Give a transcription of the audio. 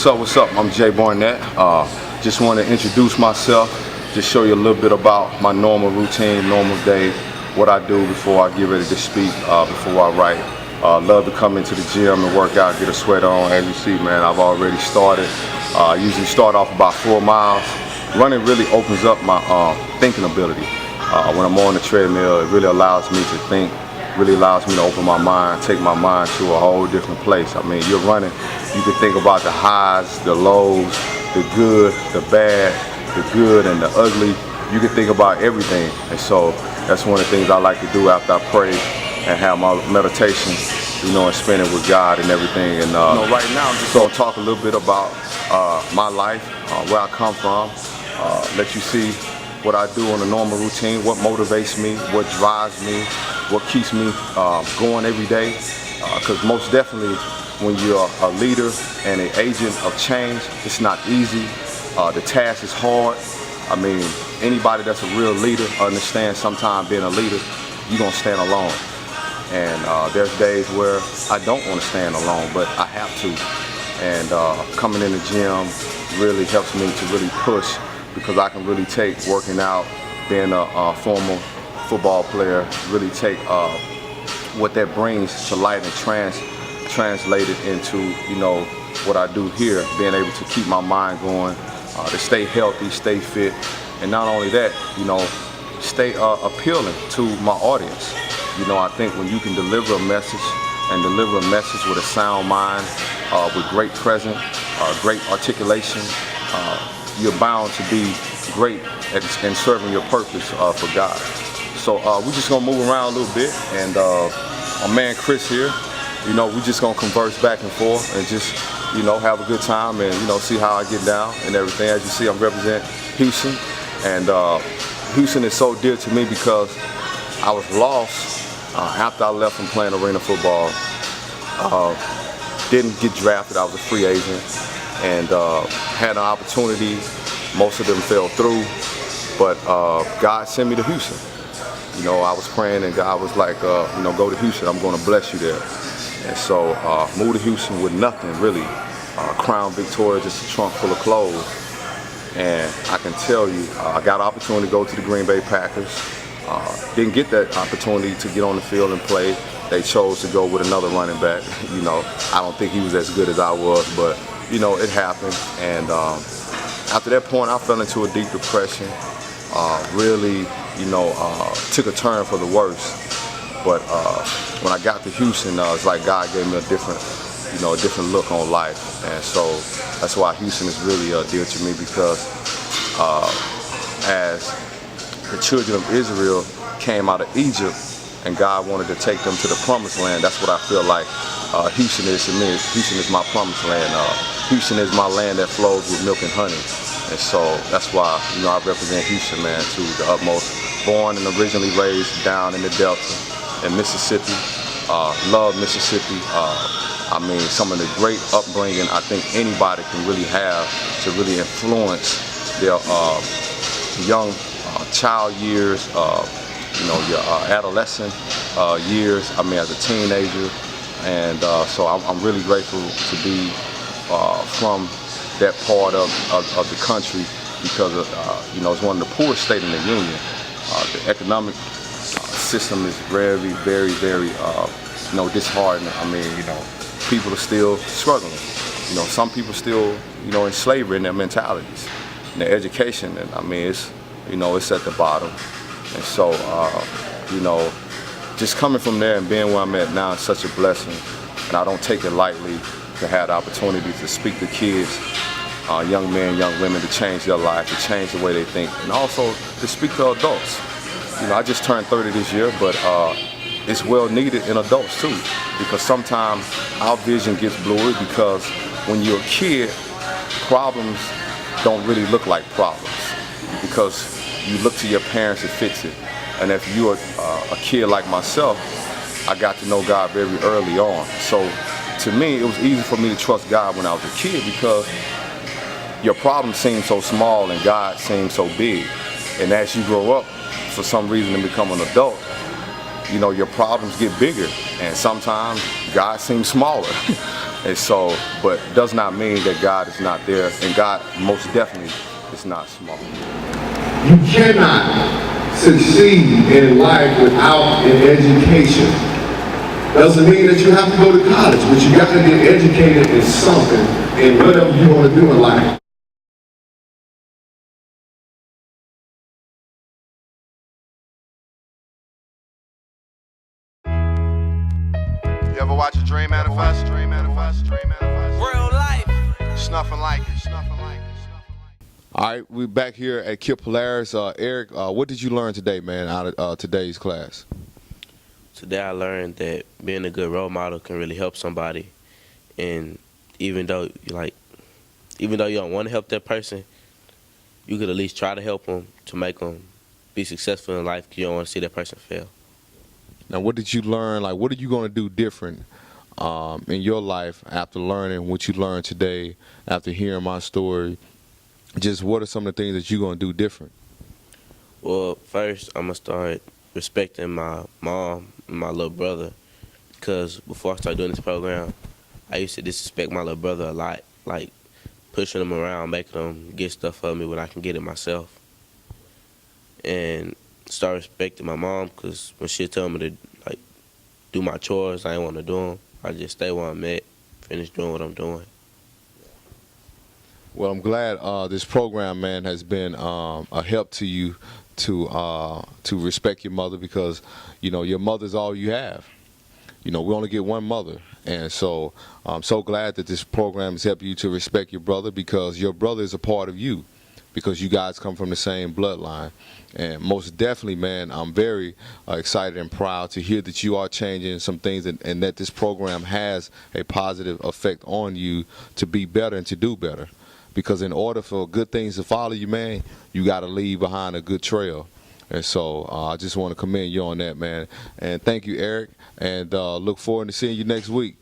What's up? I'm Jay Barnett. Just want to introduce myself, just show you a little bit about my normal routine, normal day, what I do before I get ready to speak, before I write. Love to come into the gym and work out, get a sweat on. As you see, man, I've already started. Usually start off about 4 miles. Running really opens up my thinking ability. When I'm on the treadmill, it really allows me to think, really allows me to open my mind, take my mind to a whole different place. I mean, you're running, you can think about the highs, the lows, the good, the bad, the good and the ugly. You can think about everything. And so that's one of the things I like to do after I pray and have my meditation, and spend it with God and everything. And right now I'm just gonna talk a little bit about my life, where I come from, let you see what I do on a normal routine, what motivates me, what drives me, what keeps me going every day. Because most definitely, when you're a leader and an agent of change, it's not easy. The task is hard. I mean, anybody that's a real leader understands sometimes being a leader, you're gonna stand alone. And there's days where I don't want to stand alone, but I have to. And coming in the gym really helps me to really push, because I can really take working out, being a former football player, really take what that brings to light and translate it into, what I do here, being able to keep my mind going, to stay healthy, stay fit, and not only that, stay appealing to my audience. I think when you can deliver a message with a sound mind, with great presence, great articulation, you're bound to be great in serving your purpose for God. So we're just gonna move around a little bit, and my man Chris here, we just gonna converse back and forth and just, have a good time and, see how I get down and everything. As you see, I'm representing Houston, and Houston is so dear to me because I was lost after I left from playing arena football. Didn't get drafted, I was a free agent, and had an opportunity. Most of them fell through, but God sent me to Houston. I was praying and God was like, go to Houston, I'm gonna bless you there. And so moved to Houston with nothing really. Crown Victoria, just a trunk full of clothes. And I can tell you, I got an opportunity to go to the Green Bay Packers. Didn't get that opportunity to get on the field and play. They chose to go with another running back. I don't think he was as good as I was, but it happened. And after that point, I fell into a deep depression. Really, took a turn for the worse. But when I got to Houston, it's like God gave me a different look on life. And so that's why Houston is really dear to me, because as the children of Israel came out of Egypt and God wanted to take them to the promised land, that's what I feel like Houston is to me. Houston is my promised land. Houston is my land that flows with milk and honey. And so that's why, I represent Houston, man, to the utmost. Born and originally raised down in the Delta in Mississippi. Love Mississippi. I mean, some of the great upbringing I think anybody can really have to really influence their young child years, your adolescent years, as a teenager. And so I'm really grateful to be from that part of the country, because it's one of the poorest states in the union. The economic system is very, very, very disheartening. People are still struggling. Some people still in slavery in their mentalities, in their education, and it's it's at the bottom. And so just coming from there and being where I'm at now is such a blessing, and I don't take it lightly to have the opportunity to speak to kids, young men, young women, to change their life, to change the way they think, and also to speak to adults. I just turned 30 this year, but it's well needed in adults too, because sometimes our vision gets blurry, because when you're a kid, problems don't really look like problems, because you look to your parents to fix it. And if you're a kid like myself, I got to know God very early on. So to me, it was easy for me to trust God when I was a kid, because your problems seem so small and God seems so big. And as you grow up, for some reason, and become an adult, your problems get bigger, and sometimes God seems smaller. And so, but does not mean that God is not there, and God most definitely is not small. You cannot succeed in life without an education. Doesn't mean that you have to go to college, but you got to get educated in something, in whatever you want to do in life. You ever watch a dream manifest? Dream manifest, dream manifest. Real life. It's nothing like it. It's nothing like it. All right, we're back here at Kip Polaris. Eric, what did you learn today, man, out of today's class? Today I learned that being a good role model can really help somebody, and even though you don't want to help that person, you could at least try to help them to make them be successful in life, because you don't want to see that person fail. Now, what did you learn? Like, what are you going to do different in your life after learning what you learned today, after hearing my story? Just what are some of the things that you're going to do different? Well, first I'm going to start respecting my mom and my little brother, because before I started doing this program, I used to disrespect my little brother a lot, like pushing him around, making him get stuff for me when I can get it myself. And start respecting my mom, because when she tell me to do my chores, I didn't want to do them. I just stay where I'm at, finish doing what I'm doing. Well, I'm glad this program, man, has been a help to you to respect your mother, because, you know, your mother's all you have. You know, we only get one mother. And so I'm so glad that this program has helped you to respect your brother, because your brother is a part of you, because you guys come from the same bloodline. And most definitely, man, I'm very excited and proud to hear that you are changing some things, and that this program has a positive effect on you to be better and to do better. Because in order for good things to follow you, man, you got to leave behind a good trail. And so I just want to commend you on that, man. And thank you, Eric. And look forward to seeing you next week.